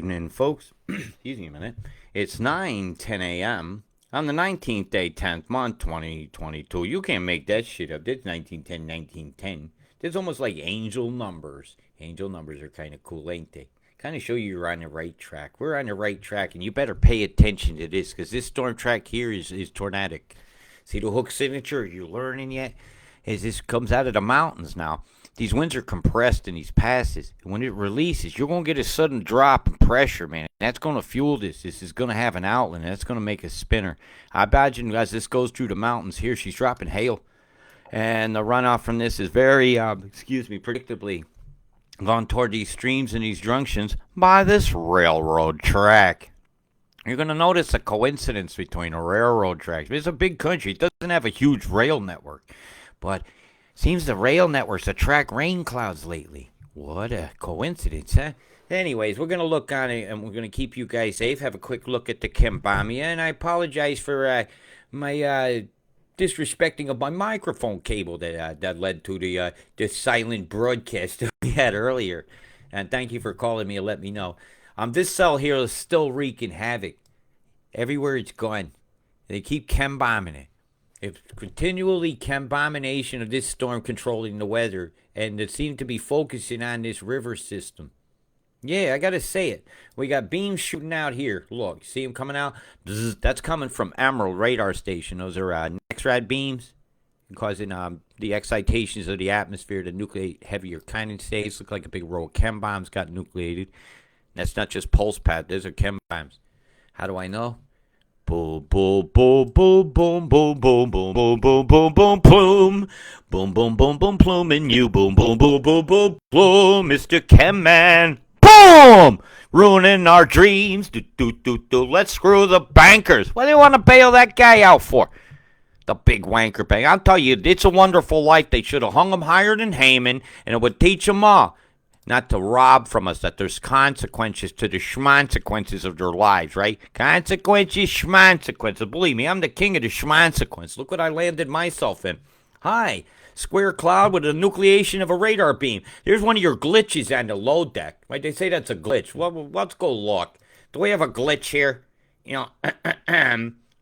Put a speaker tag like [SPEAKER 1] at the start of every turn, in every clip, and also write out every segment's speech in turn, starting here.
[SPEAKER 1] evening, folks. Excuse me a minute. It's 9:10 a.m. on the 19th day, 10th month, 2022. You can't make that shit up. That's 1910, 1910. That's almost like angel numbers. Angel numbers are kind of cool, ain't they? Kind of show you you're on the right track. We're on the right track, and you better pay attention to this, because this storm track here is tornadic. See the hook signature? Are you learning yet? As this comes out of the mountains now, these winds are compressed in these passes. And when it releases, you're going to get a sudden drop in pressure, man. That's going to fuel this. This is going to have an outlet, and that's going to make a spinner. I imagine as this goes through the mountains here, she's dropping hail. And the runoff from this is very, predictably gone toward these streams and these junctions by this railroad track. You're going to notice a coincidence between a railroad track. It's a big country. It doesn't have a huge rail network. But seems the rail networks attract rain clouds lately. What a coincidence, huh? Anyways, we're going to look on it, and we're going to keep you guys safe. Have a quick look at the chembombs. And I apologize for my disrespecting of my microphone cable that led to the silent broadcast that we had earlier. And thank you for calling me and let me know. This cell here is still wreaking havoc. Everywhere it's gone. They keep chembombing it. It's continually chembomination of this storm controlling the weather, and it seems to be focusing on this river system. Yeah, I gotta say it. We got beams shooting out here. Look, see them coming out? Bzz, that's coming from Emerald radar station. Those are NEXRAD beams, causing the excitations of the atmosphere to nucleate heavier condensates. Look like a big row of chembombs got nucleated. That's not just pulse pad. Those are chembombs. How do I know? Boom, boom, boom, boom, boom, boom, boom, boom, boom, boom, boom, boom, plume. Boom, boom, boom, boom, plume, and you boom, boom, boom, boom, boom, plume, Mr. Chemman. Boom! Ruining our dreams. Do, do, do, do. Let's screw the bankers. What do they want to bail that guy out for? The big wanker bank. I'll tell you, it's a wonderful life. They should have hung him higher than Haman, and it would teach them all not to rob from us, that there's consequences to the schmonsequences of their lives, right? Consequences, schmonsequences. Believe me, I'm the king of the schmonsequence. Look what I landed myself in. Hi, square cloud with a nucleation of a radar beam. There's one of your glitches on the low deck. Right? They say that's a glitch. Well, let's go look. Do we have a glitch here? You know,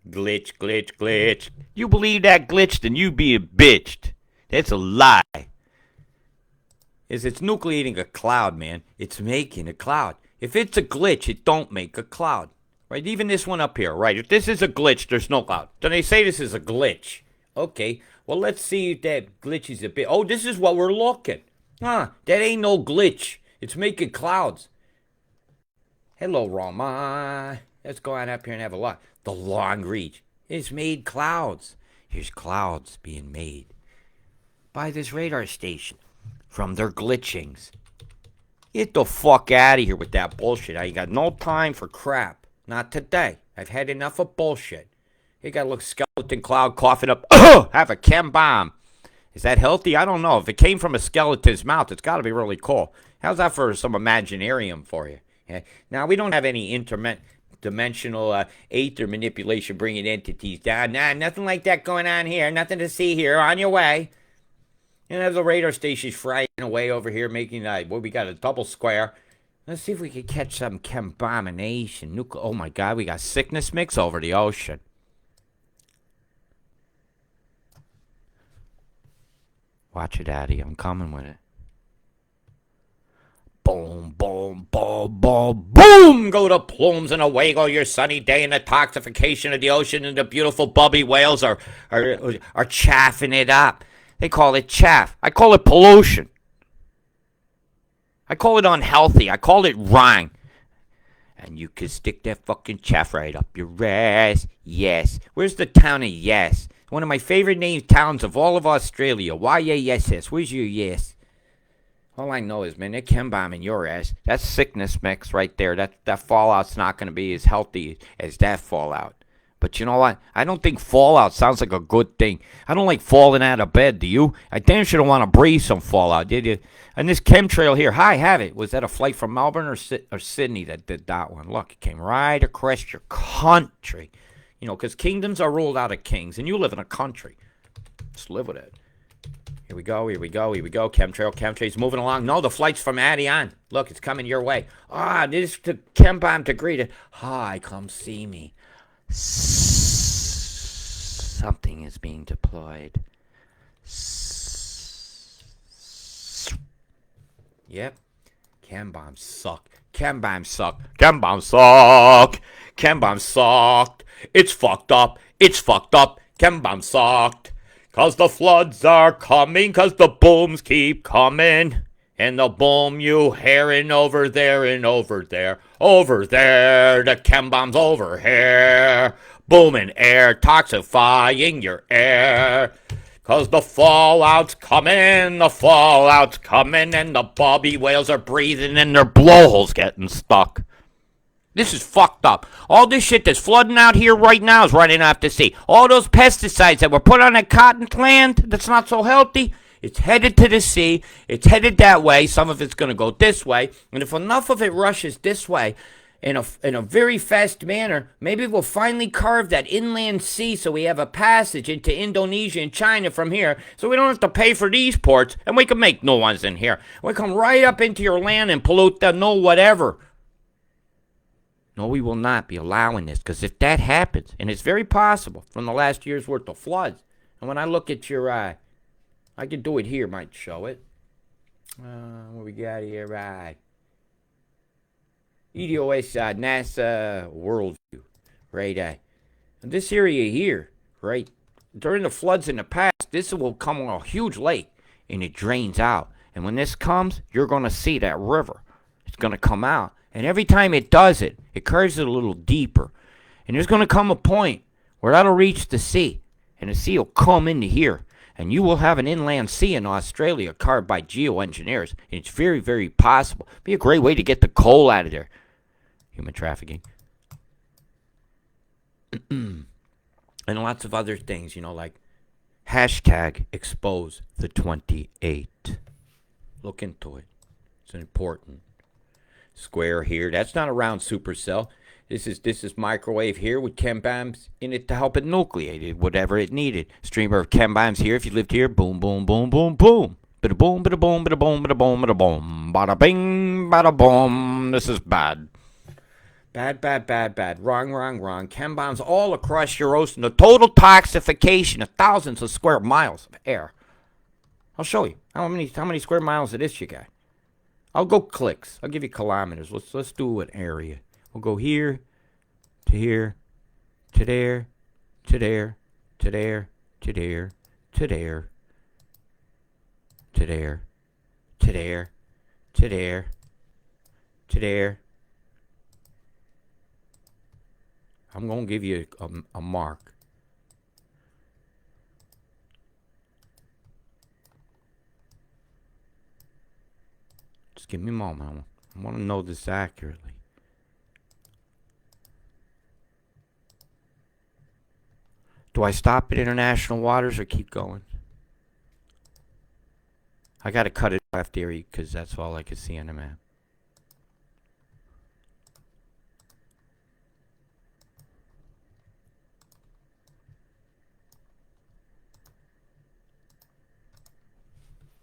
[SPEAKER 1] glitch, glitch, glitch. You believe that glitch, then you being bitched. That's a lie. It's nucleating a cloud, man. It's making a cloud. If it's a glitch, it don't make a cloud. Right? Even this one up here, right? If this is a glitch, there's no cloud. Then they say this is a glitch. Okay, well, let's see if that glitch is a bit. Oh, this is what we're looking. That ain't no glitch. It's making clouds. Hello, Rama. Let's go on up here and have a look. The long reach. It's made clouds. Here's clouds being made by this radar station. From their glitchings. Get the fuck out of here with that bullshit. I ain't got no time for crap. Not today. I've had enough of bullshit. You got a little skeleton cloud coughing up. Have a chem bomb. Is that healthy? I don't know. If it came from a skeleton's mouth, it's got to be really cool. How's that for some Imaginarium for you? Yeah. Now, we don't have any interdimensional aether manipulation bringing entities down. Nah, nothing like that going on here. Nothing to see here. On your way. And the radar station's frying away over here, making we got a double square. Let's see if we can catch some chembomination. Oh my God, we got sickness mix over the ocean. Watch it, Addy. I'm coming with it. Boom, boom, boom, boom, boom! Go the plumes, and away go your sunny day, and the toxification of the ocean, and the beautiful bubby whales are chaffing it up. They call it chaff. I call it pollution. I call it unhealthy. I call it wrong. And you can stick that fucking chaff right up your ass. Yes. Where's the town of Yes? One of my favorite named towns of all of Australia. Y-A-S-S. Where's your yes? All I know is, man, they're chembombing your ass. That's sickness mix right there. That fallout's not going to be as healthy as that fallout. But you know what? I don't think fallout sounds like a good thing. I don't like falling out of bed, do you? I damn sure don't want to breathe some fallout, did you? And this chemtrail here, hi, have it. Was that a flight from Melbourne or Sydney that did that one? Look, it came right across your country. You know, because kingdoms are ruled out of kings, and you live in a country. Just live with it. Here we go, here we go, here we go. Chemtrail's moving along. No, the flight's from Addie on. Look, it's coming your way. Ah, this is the chem bomb to greet it. Hi, come see me. Something is being deployed. Yep. Chem bombs suck. Chem bombs suck. Chem bombs suck. Chem bombs sucked. It's fucked up. It's fucked up. Chem bombs sucked. 'Cause the floods are coming. 'Cause the booms keep coming. And the boom you hearing over there and over there. Over there. The chem bombs over here. Booming air. Toxifying your air. 'Cause the fallout's coming, the fallout's coming, and the bobby whales are breathing and their blowholes getting stuck. This is fucked up. All this shit that's flooding out here right now is running off the sea. All those pesticides that were put on that cotton land that's not so healthy, it's headed to the sea. It's headed that way. Some of it's going to go this way. And if enough of it rushes this way, in a very fast manner, maybe we'll finally carve that inland sea so we have a passage into Indonesia and China from here, so we don't have to pay for these ports, and we can make new ones in here. We come right up into your land and pollute the no whatever. No, we will not be allowing this, because if that happens, and it's very possible from the last year's worth of floods, and when I look at your eye, I can do it here, might show it. What we got here, right? EDOS, NASA, Worldview, right? And this area here, right? During the floods in the past, this will come on a huge lake, and it drains out. And when this comes, you're going to see that river. It's going to come out. And every time it does it, it curves it a little deeper. And there's going to come a point where that'll reach the sea. And the sea will come into here. And you will have an inland sea in Australia carved by geoengineers. And it's very, very possible. Be a great way to get the coal out of there. Human trafficking. And lots of other things, like hashtag expose the 28. Look into it. It's important. Square here. That's not a round supercell. This is microwave here with chem bombs in it to help it nucleate it, whatever it needed. Streamer of chem bombs here. If you lived here, boom, boom, boom, boom, boom. Bada boom, bada boom, bada boom, bada boom, bada boom. Bada bing, bada boom. This is bad. Bad, bad, bad, bad. Wrong, wrong, wrong. Chem bombs all across your ocean. The total toxification of thousands of square miles of air. I'll show you how many square miles of this you got. I'll go clicks. I'll give you kilometers. Let's do an area. We'll go here to here to there to there to there to there to there to there to there to there to there. I'm going to give you a mark. Just give me a moment. I want to know this accurately. Do I stop at international waters or keep going? I got to cut it left here because that's all I can see on the map.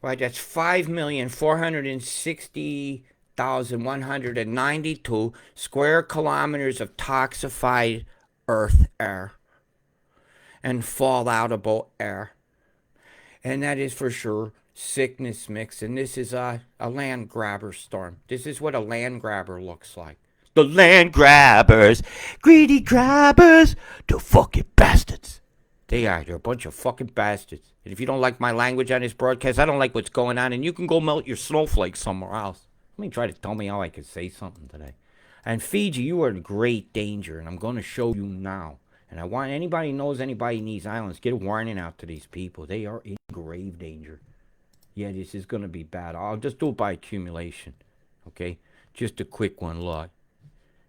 [SPEAKER 1] Right, that's 5,460,192 square kilometers of toxified earth air and falloutable air. And that is for sure sickness mix. And this is a land grabber storm. This is what a land grabber looks like. The land grabbers, greedy grabbers, the fucking bastards. They're a bunch of fucking bastards. And if you don't like my language on this broadcast, I don't like what's going on, and you can go melt your snowflakes somewhere else. Let me try to tell me how I can say something today. And Fiji, you are in great danger, and I'm going to show you now. And I want anybody who knows anybody in these islands, get a warning out to these people. They are in grave danger. Yeah, this is going to be bad. I'll just do it by accumulation. Okay? Just a quick one. Look.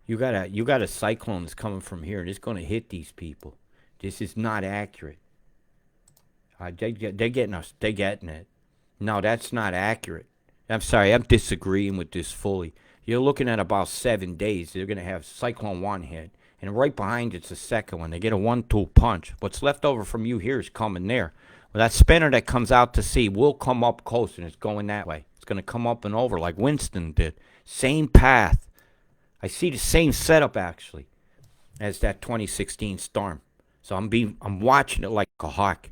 [SPEAKER 1] You got a cyclone that's coming from here, and it's going to hit these people. This is not accurate. They're getting us. They're getting it. No, that's not accurate. I'm sorry. I'm disagreeing with this fully. You're looking at about 7 days. They're going to have Cyclone 1 hit. And right behind it's the second one. They get a 1-2 punch. What's left over from you here is coming there. Well, that spinner that comes out to sea will come up close, and it's going that way. It's going to come up and over like Winston did. Same path. I see the same setup, actually, as that 2016 storm. So I'm watching it like a hawk.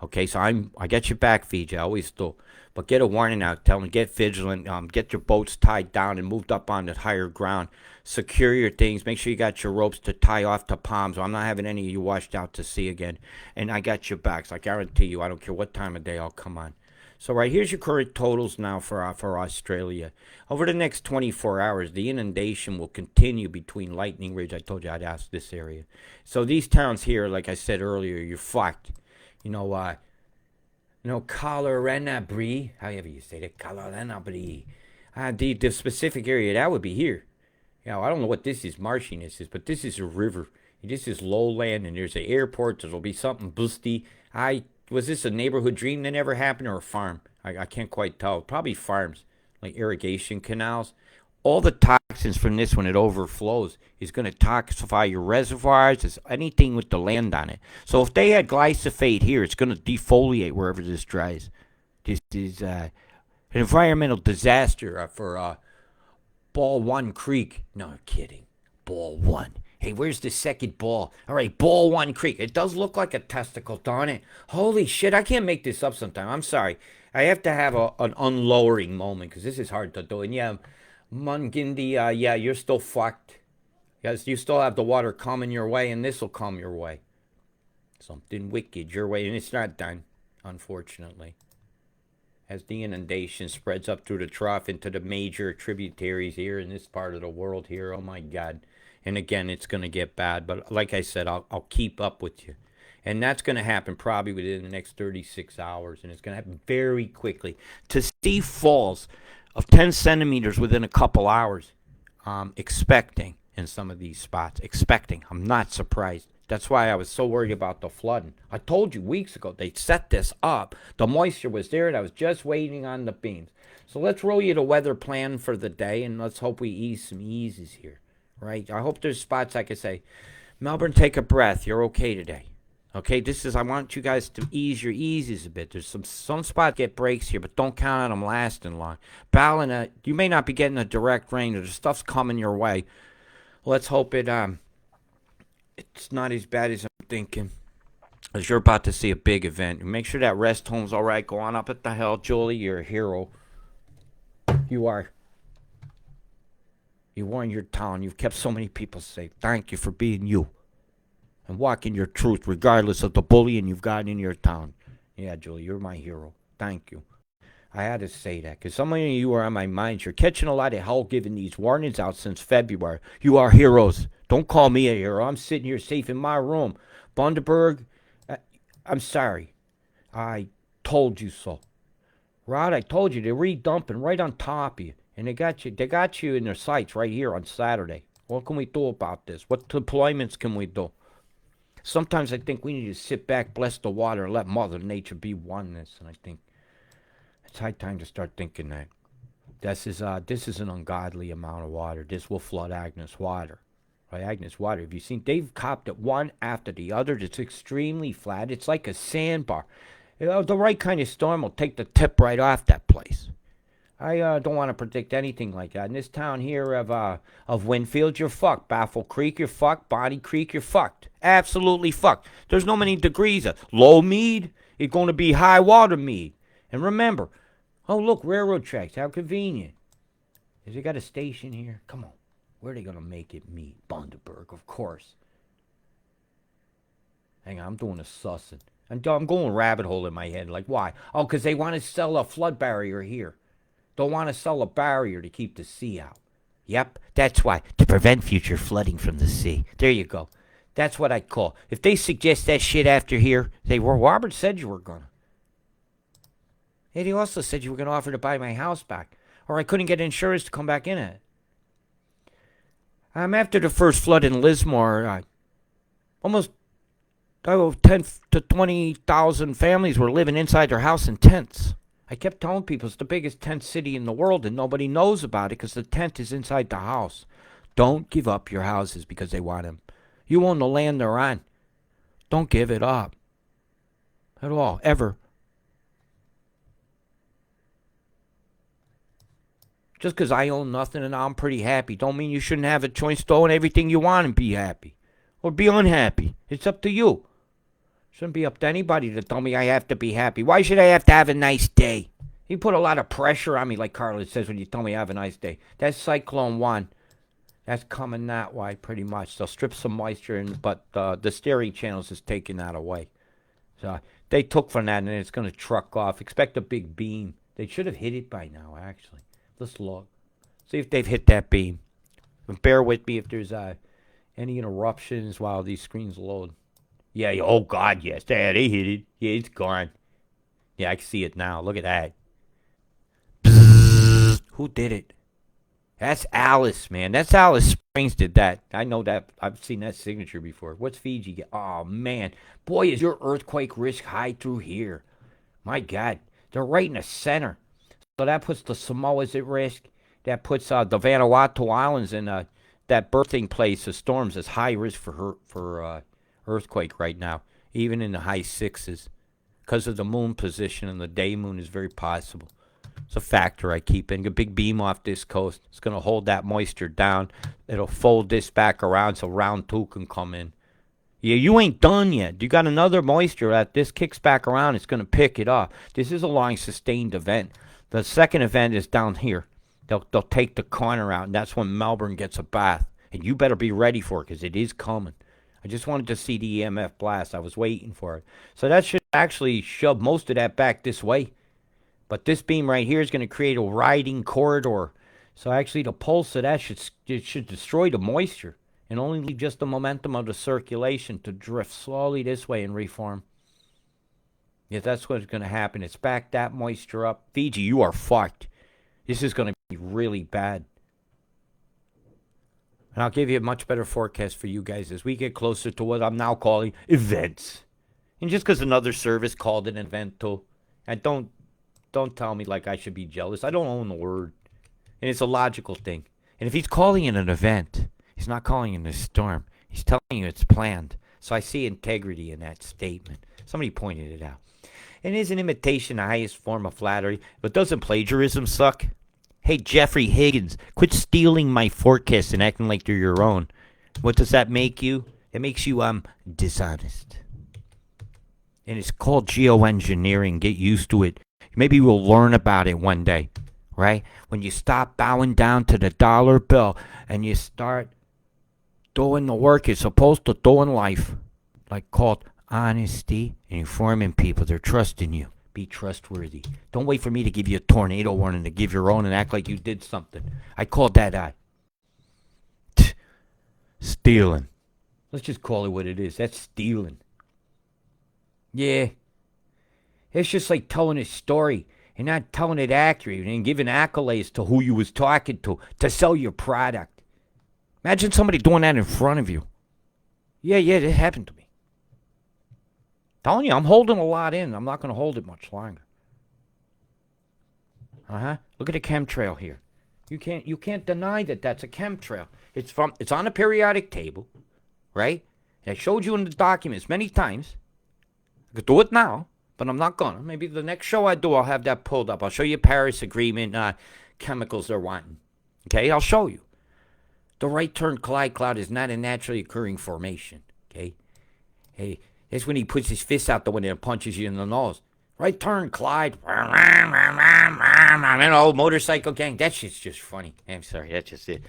[SPEAKER 1] Okay, so I get your back, Fiji. I always do. But get a warning out. Tell them, get vigilant. Get your boats tied down and moved up on the higher ground. Secure your things. Make sure you got your ropes to tie off to palms. I'm not having any of you washed out to sea again. And I got your backs. I guarantee you, I don't care what time of day I'll come on. So right, here's your current totals now for Australia. Over the next 24 hours, the inundation will continue between Lightning Ridge. I told you I'd ask this area. So these towns here, like I said earlier, you're fucked. Kalarena however you say that, Kalarena the specific area, that would be here. I don't know what this is, marshiness is, but this is a river. This is lowland, and there's an airport. There'll be something busty. Was this a neighborhood dream that never happened, or a farm? I can't quite tell. Probably farms, like irrigation canals. All the toxins from this, when it overflows, is going to toxify your reservoirs. It's anything with the land on it. So if they had glyphosate here, it's going to defoliate wherever this dries. This is an environmental disaster for Ball 1 Creek. No kidding. Ball 1. Hey, where's the second ball? All right, Ball 1 Creek. It does look like a testicle, darn it. Holy shit, I can't make this up sometime. I'm sorry. I have to have an unlowering moment because this is hard to do. And yeah, Mungindi, yeah, you're still fucked. Yes, you still have the water coming your way, and this will come your way. Something wicked your way, and it's not done, unfortunately. As the inundation spreads up through the trough into the major tributaries here in this part of the world here, oh my God. And again, it's going to get bad. But like I said, I'll keep up with you. And that's going to happen probably within the next 36 hours. And it's going to happen very quickly. To see falls of 10 centimeters within a couple hours, expecting in some of these spots. Expecting. I'm not surprised. That's why I was so worried about the flooding. I told you weeks ago they set this up. The moisture was there, and I was just waiting on the beams. So let's roll you the weather plan for the day, and let's hope we ease some eases here. Right? I hope there's spots I can say, Melbourne, take a breath. You're okay today. Okay, I want you guys to ease your eases a bit. There's some spots get breaks here, but don't count on them lasting long. Ballina, you may not be getting a direct rain, or the stuff's coming your way. Let's hope it's not as bad as I'm thinking. As you're about to see a big event. Make sure that rest home's all right. Go on up at the hill. Julie, you're a hero. You are. You won your town. You've kept so many people safe. Thank you for being you. And walking your truth regardless of the bullying you've gotten in your town. Yeah, Julie, you're my hero. Thank you. I had to say that because some of you are on my mind. You're catching a lot of hell giving these warnings out since February. You are heroes. Don't call me a hero. I'm sitting here safe in my room. Bundaberg, I'm sorry. I told you so. Rod, I told you they're redumping right on top of you. And they got you in their sights right here on Saturday. What can we do about this? What deployments can we do? Sometimes I think we need to sit back, bless the water, and let Mother Nature be oneness. And I think it's high time to start thinking that. This is an ungodly amount of water. This will flood Agnes Water. Right, Agnes Water. Have you seen? They've copped it one after the other. It's extremely flat. It's like a sandbar. The right kind of storm will take the tip right off that place. I don't want to predict anything like that. In this town here of Winfield, you're fucked. Baffle Creek, you're fucked. Bonnie Creek, you're fucked. Absolutely fucked. There's no many degrees. Low mead is going to be high water mead. And remember, oh, look, railroad tracks. How convenient. Has they got a station here? Come on. Where are they going to make it meet? Bundaberg, of course. Hang on, I'm doing a sussing. I'm going rabbit hole in my head. Like, why? Oh, because they want to sell a flood barrier here. Don't want to sell a barrier to keep the sea out. Yep, that's why. To prevent future flooding from the sea. There you go. That's what I call. If they suggest that shit after here, Robert said you were going to. And he also said you were going to offer to buy my house back. Or I couldn't get insurance to come back in it. After the first flood in Lismore, almost 10 to 20,000 families were living inside their house in tents. I kept telling people it's the biggest tent city in the world and nobody knows about it because the tent is inside the house. Don't give up your houses because they want them. You own the land they're on. Don't give it up. At all. Ever. Just because I own nothing and I'm pretty happy don't mean you shouldn't have a choice to own everything you want and be happy. Or be unhappy. It's up to you. Shouldn't be up to anybody to tell me I have to be happy. Why should I have to have a nice day? You put a lot of pressure on me, like Carla says, when you tell me I have a nice day. That's Cyclone 1. That's coming that way, pretty much. They'll strip some moisture, but the steering channels is taking that away. So they took from that, and it's going to truck off. Expect a big beam. They should have hit it by now, actually. Let's look. See if they've hit that beam. And bear with me if there's any interruptions while these screens load. Yeah, oh, God, yes. Yeah, they hit it. Yeah, it's gone. Yeah, I can see it now. Look at that. Who did it? That's Alice, man. That's Alice Springs did that. I know that. I've seen that signature before. What's Fiji get? Oh, man. Boy, is your earthquake risk high through here. My God. They're right in the center. So that puts the Samoas at risk. That puts the Vanuatu Islands in that birthing place of storms is high risk for earthquake right now, even in the high sixes. Because of the moon position, and the day moon is very possible. It's a factor I keep in. A big beam off this coast. It's going to hold that moisture down. It'll fold this back around so round 2 can come in. Yeah, you ain't done yet. You got another moisture that this kicks back around. It's going to pick it up. This is a long sustained event. The second event is down here. They'll take the corner out, and that's when Melbourne gets a bath. And you better be ready for it because it is coming. I just wanted to see the EMF blast. I was waiting for it. So that should actually shove most of that back this way. But this beam right here is going to create a riding corridor. So actually the pulse of that should destroy the moisture and only leave just the momentum of the circulation to drift slowly this way and reform. Yeah, that's what's going to happen. It's back that moisture up. Fiji, you are fucked. This is going to be really bad. And I'll give you a much better forecast for you guys as we get closer to what I'm now calling events. And just because another service called it an event too, and don't tell me like I should be jealous. I don't own the word. And it's a logical thing. And if he's calling it an event, he's not calling it a storm. He's telling you it's planned. So I see integrity in that statement. Somebody pointed it out. And is an imitation the highest form of flattery? But doesn't plagiarism suck? Hey, Jeffrey Higgins, quit stealing my forecasts and acting like they're your own. What does that make you? It makes you dishonest. And it's called geoengineering. Get used to it. Maybe we'll learn about it one day, right? When you stop bowing down to the dollar bill and you start doing the work you're supposed to do in life, like called honesty and informing people they're trusting you. Be trustworthy. Don't wait for me to give you a tornado warning to give your own and act like you did something. I called that stealing. Let's just call it what it is. That's stealing. Yeah. It's just like telling a story and not telling it accurate and giving accolades to who you was talking to sell your product. Imagine somebody doing that in front of you. Yeah, it happened to me. Telling you, I'm holding a lot in. I'm not going to hold it much longer. Look at the chemtrail here. You can't deny that that's a chemtrail. It's on a periodic table, right? I showed you in the documents many times. I could do it now. But I'm not gonna. Maybe the next show I do, I'll have that pulled up. I'll show you Paris Agreement chemicals they're wanting. Okay, I'll show you. The right turn collide cloud is not a naturally occurring formation. Okay, hey, that's when he puts his fist out the window and punches you in the nose. Right turn collide. And old motorcycle gang. That shit's just funny. I'm sorry, that's just it.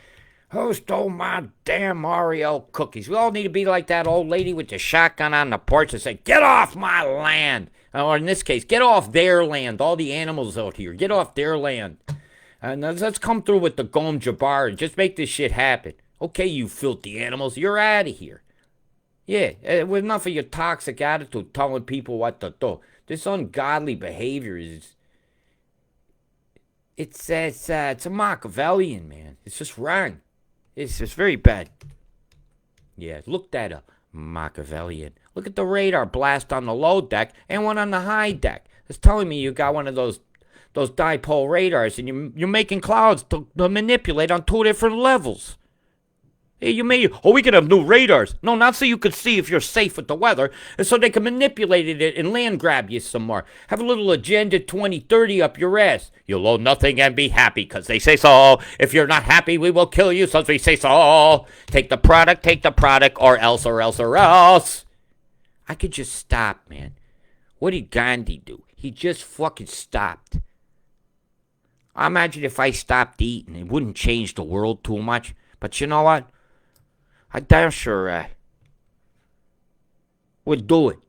[SPEAKER 1] Who stole my damn Oreo cookies? We all need to be like that old lady with the shotgun on the porch and say, "Get off my land." Or in this case, get off their land. All the animals out here, get off their land. And let's come through with the Gom Jabbar and just make this shit happen. Okay, you filthy animals, you're out of here. Yeah, with enough of your toxic attitude telling people what to do. This ungodly behavior it's a Machiavellian, man. It's just wrong. It's just very bad. Yeah, look that up. Machiavellian. Look at the radar blast on the low deck and one on the high deck. It's telling me you got one of those dipole radars and you're making clouds to manipulate on 2 different levels. Hey, you mean, we can have new radars. No, not so you could see if you're safe with the weather, and so they can manipulate it and land grab you some more. Have a little Agenda 2030 up your ass. You'll own nothing and be happy, because they say so. If you're not happy, we will kill you, since we say so. Take the product, or else, or else, or else. I could just stop, man. What did Gandhi do? He just fucking stopped. I imagine if I stopped eating, it wouldn't change the world too much. But you know what? I damn sure would do it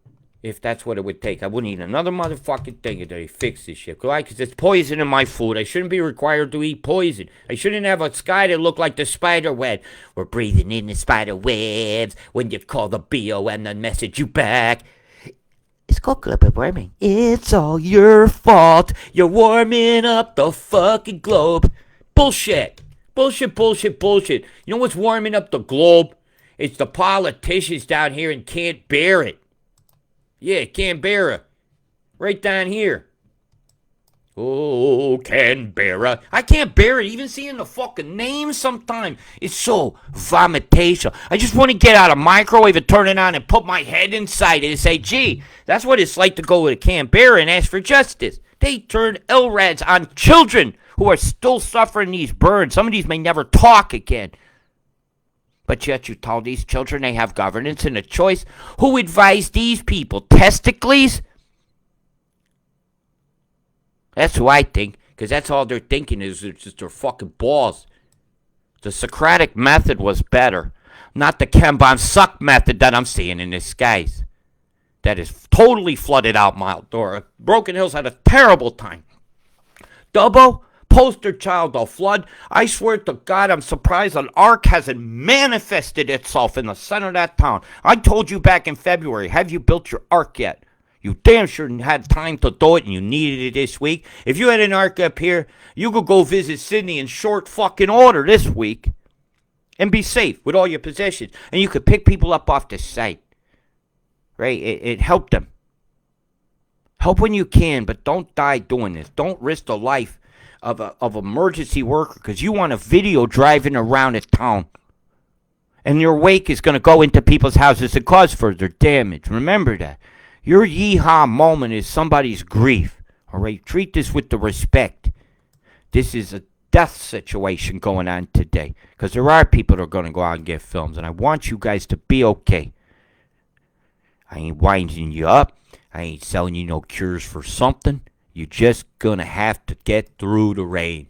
[SPEAKER 1] if that's what it would take. I wouldn't eat another motherfucking thing until they fix this shit. Why? Because it's poison in my food. I shouldn't be required to eat poison. I shouldn't have a sky that looked like the spider web. We're breathing in the spider webs when you call the BOM and message you back. It's called global warming. It's all your fault. You're warming up the fucking globe. Bullshit. Bullshit. You know what's warming up the globe? It's the politicians down here and can't bear it. Yeah, Canberra. Right down here. Oh, Canberra. I can't bear it. Even seeing the fucking name sometimes. It's so vomitation. I just want to get out a microwave and turn it on and put my head inside it and say, gee, that's what it's like to go to Canberra and ask for justice. They turn LRADs on children who are still suffering these burns. Some of these may never talk again. But yet you tell these children they have governance and a choice. Who advised these people? Testicles? That's who I think, because that's all they're thinking is just their fucking balls. The Socratic method was better, not the chembombs suck method that I'm seeing in the skies. That is totally flooded out Mildora. Broken Hills had a terrible time. Dubbo, poster child of flood. I swear to God, I'm surprised an ark hasn't manifested itself in the center of that town. I told you back in February, have you built your ark yet? You damn sure had time to do it and you needed it this week. If you had an ark up here, you could go visit Sydney in short fucking order this week and be safe with all your possessions. And you could pick people up off the site. Right? It helped them. Help when you can, but don't die doing this. Don't risk the life of emergency worker because you want a video driving around a town. And your wake is going to go into people's houses and cause further damage. Remember that. Your yeehaw moment is somebody's grief. All right? Treat this with the respect. This is a death situation going on today. Because there are people that are going to go out and get films. And I want you guys to be okay. I ain't winding you up. I ain't selling you no cures for something. You're just going to have to get through the rain.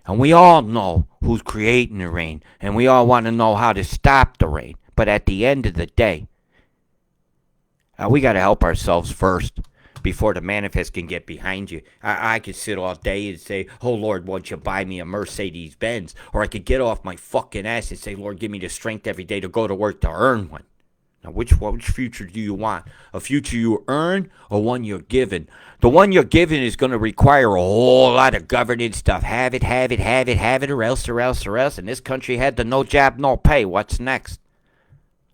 [SPEAKER 1] And we all know who's creating the rain. And we all want to know how to stop the rain. But at the end of the day, we got to help ourselves first before the manifest can get behind you. I could sit all day and say, oh, Lord, won't you buy me a Mercedes-Benz? Or I could get off my fucking ass and say, Lord, give me the strength every day to go to work to earn one. Now, which future do you want? A future you earn or one you're given? The one you're given is going to require a whole lot of governance stuff. Have it, or else. And this country had the no job, no pay. What's next?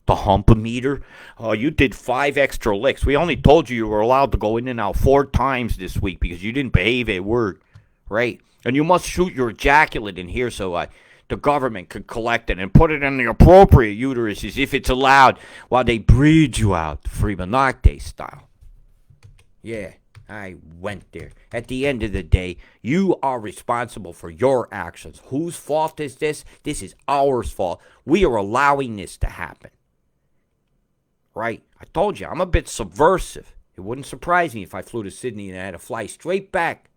[SPEAKER 1] The hump-o-meter? Oh, you did 5 extra licks. We only told you were allowed to go in and out 4 times this week because you didn't behave at work, right? And you must shoot your ejaculate in here so the government could collect it and put it in the appropriate uteruses if it's allowed while they breed you out, Freeman Nocte style. Yeah, I went there. At the end of the day, you are responsible for your actions. Whose fault is this? This is our fault. We are allowing this to happen. Right? I told you, I'm a bit subversive. It wouldn't surprise me if I flew to Sydney and I had to fly straight back.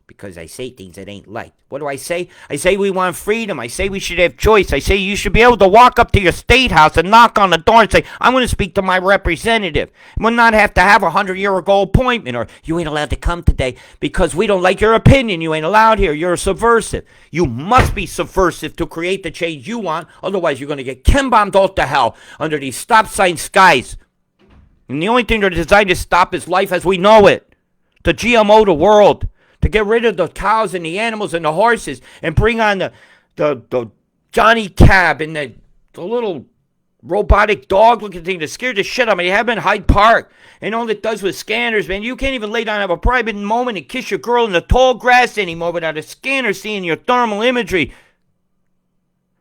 [SPEAKER 1] Because I say things that ain't liked. What do I say? I say we want freedom. I say we should have choice. I say you should be able to walk up to your state house and knock on the door and say, I'm going to speak to my representative. And we'll not have to have a 100-year-ago appointment or you ain't allowed to come today because we don't like your opinion. You ain't allowed here. You're subversive. You must be subversive to create the change you want. Otherwise, you're going to get chembombed out to hell under these stop sign skies. And the only thing they're designed to stop is life as we know it. To GMO the world. To get rid of the cows and the animals and the horses and bring on the Johnny Cab and the little robotic dog looking thing that scared the shit out of me. They have in Hyde Park. And all it does with scanners, man. You can't even lay down and have a private moment and kiss your girl in the tall grass anymore without a scanner seeing your thermal imagery.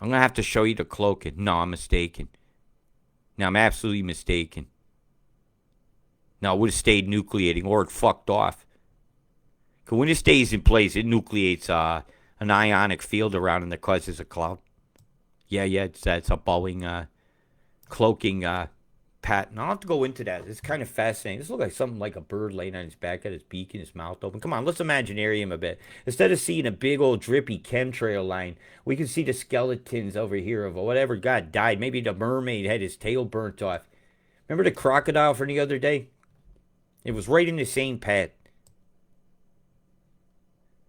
[SPEAKER 2] I'm going to have to show you the cloaking. No, I'm mistaken. No, I'm absolutely mistaken. No, it would have stayed nucleating or it fucked off. Because when it stays in place, it nucleates an ionic field around and that causes a cloud. Yeah, it's a Boeing cloaking pattern. I'll have to go into that. It's kind of fascinating. This looks like something like a bird laying on his back, got his beak and his mouth open. Come on, let's Imaginarium a bit. Instead of seeing a big old drippy chemtrail line, we can see the skeletons over here of whatever god died. Maybe the mermaid had his tail burnt off. Remember the crocodile from the other day? It was right in the same path.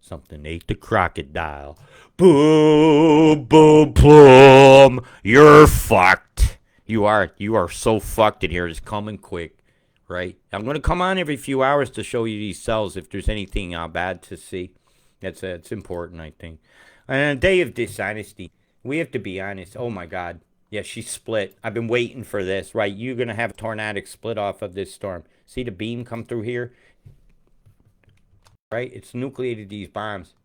[SPEAKER 2] Something ate the crocodile. Boom, boom, plum. You're fucked. You are so fucked in here. It's coming quick, right? I'm going to come on every few hours to show you these cells if there's anything bad to see. It's important, I think. And a day of dishonesty. We have to be honest. Oh, my God. Yeah, she split. I've been waiting for this, right? You're going to have a tornadic split off of this storm. See the beam come through here? Right? It's nucleated these bombs.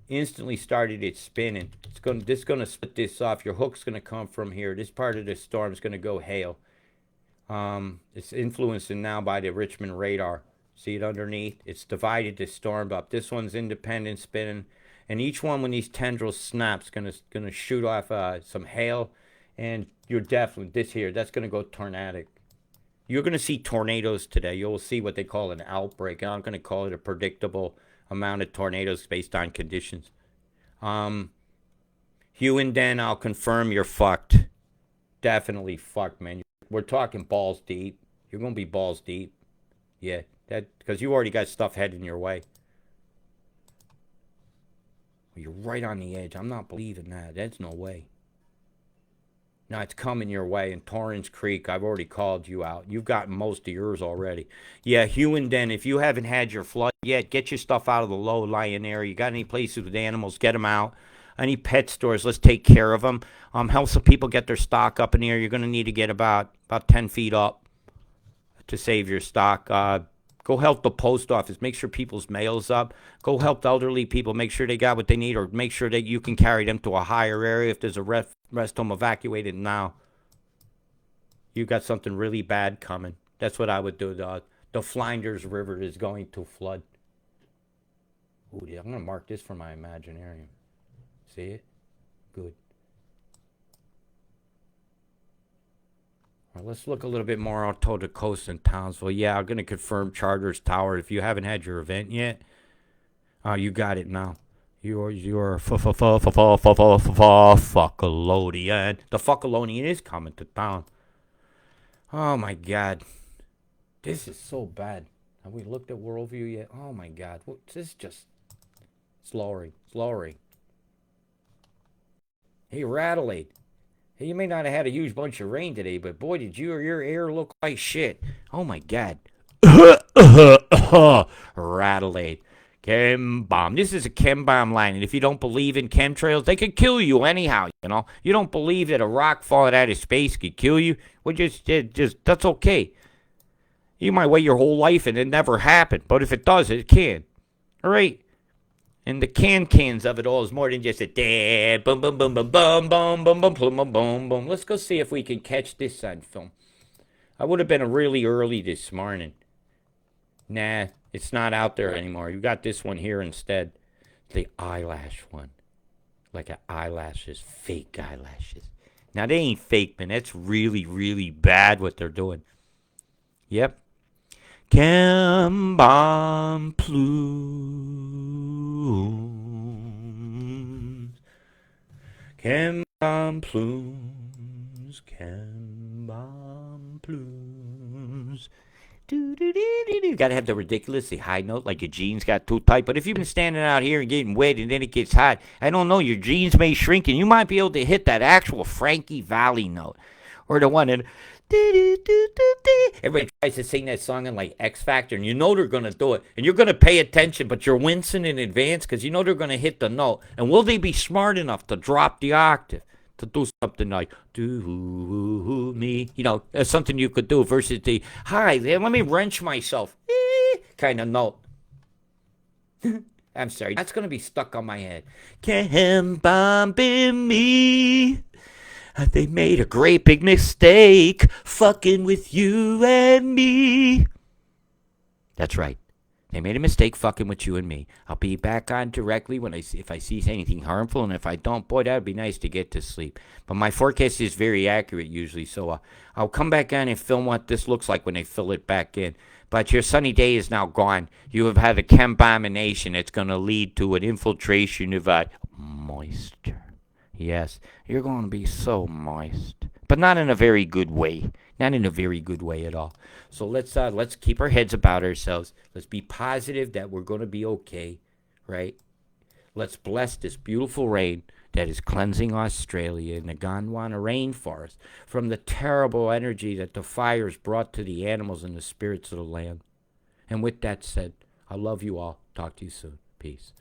[SPEAKER 2] Instantly started it spinning. This is gonna split this off. Your hook's gonna come from here. This part of the storm is gonna go hail. It's influenced now by the Richmond radar. See it underneath? It's divided this storm up. This one's independent spinning, and each one when these tendrils snaps, gonna shoot off some hail, and you're definitely this here. That's gonna go tornadic. You're going to see tornadoes today. You'll see what they call an outbreak. And I'm going to call it a predictable amount of tornadoes based on conditions. Hugh and Den, I'll confirm you're fucked. Definitely fucked, man. We're talking balls deep. You're going to be balls deep. Yeah, because you already got stuff heading your way. You're right on the edge. I'm not believing that. That's no way. No, it's coming your way. In Torrance Creek, I've already called you out. You've gotten most of yours already. Yeah, Hugh and Den, if you haven't had your flood yet, get your stuff out of the low-lying area. You got any places with animals, get them out. Any pet stores, let's take care of them. Help some people get their stock up in here. You're going to need to get about 10 feet up to save your stock. Go help the post office. Make sure people's mail's up. Go help the elderly people. Make sure they got what they need, or make sure that you can carry them to a higher area. If there's a rest home, evacuated now. You got something really bad coming. That's what I would do. The Flinders River is going to flood. Ooh, I'm going to mark this for my Imaginarium. See it? Good. All right, let's look a little bit more out toward the coast in Townsville. Yeah, I'm going to confirm Charters Tower. If you haven't had your event yet, you got it now. You're fuckalodian. The fuckalodian is coming to town. Oh, my God. This is so bad. Have we looked at Worldview yet? Oh, my God. This is just... It's lowering. It's lowering. Hey, Radelaide. Hey, you may not have had a huge bunch of rain today, but boy, did your air look like shit. Oh, my God. Radelaide. Chem bomb. This is a chem bomb line, and if you don't believe in chemtrails, they could kill you anyhow, you know. You don't believe that a rock falling out of space could kill you? Well, just that's okay. You might wait your whole life and it never happened, but if it does, it can. All right? And the cans of it all is more than just a dad. Boom, boom, boom, boom, boom, boom, boom, boom, boom, boom, boom, boom. Let's go see if we can catch this on film. I would have been really early this morning. Nah, it's not out there anymore. You got this one here instead. The eyelash one. Like eyelashes, fake eyelashes. Now, they ain't fake, man. That's really, really bad what they're doing. Yep. Chem bomb plumes. Chem bomb plumes. Chem bomb plumes. You gotta have the ridiculously high note, like your jeans got too tight. But if you've been standing out here and getting wet and then it gets hot, I don't know, your jeans may shrink and you might be able to hit that actual Frankie Valli note. Or the one that... Everybody tries to sing that song in like X Factor, and you know they're going to do it. And you're going to pay attention, but you're wincing in advance because you know they're going to hit the note. And will they be smart enough to drop the octave? To do something like, do me, you know, that's something you could do versus the, hi, let me wrench myself, kind of note. I'm sorry, that's going to be stuck on my head. Chembombing me. They made a great big mistake fucking with you and me. That's right. They made a mistake fucking with you and me. I'll be back on directly if I see anything harmful, and if I don't, boy, that would be nice to get to sleep. But my forecast is very accurate usually, so I'll come back on and film what this looks like when they fill it back in. But your sunny day is now gone. You have had a chembomination that's going to lead to an infiltration of moisture. Yes, you're going to be so moist, but not in a very good way. Not in a very good way at all. So let's keep our heads about ourselves. Let's be positive that we're going to be okay, right? Let's bless this beautiful rain that is cleansing Australia and the Gondwana rainforest from the terrible energy that the fires brought to the animals and the spirits of the land. And with that said, I love you all. Talk to you soon. Peace.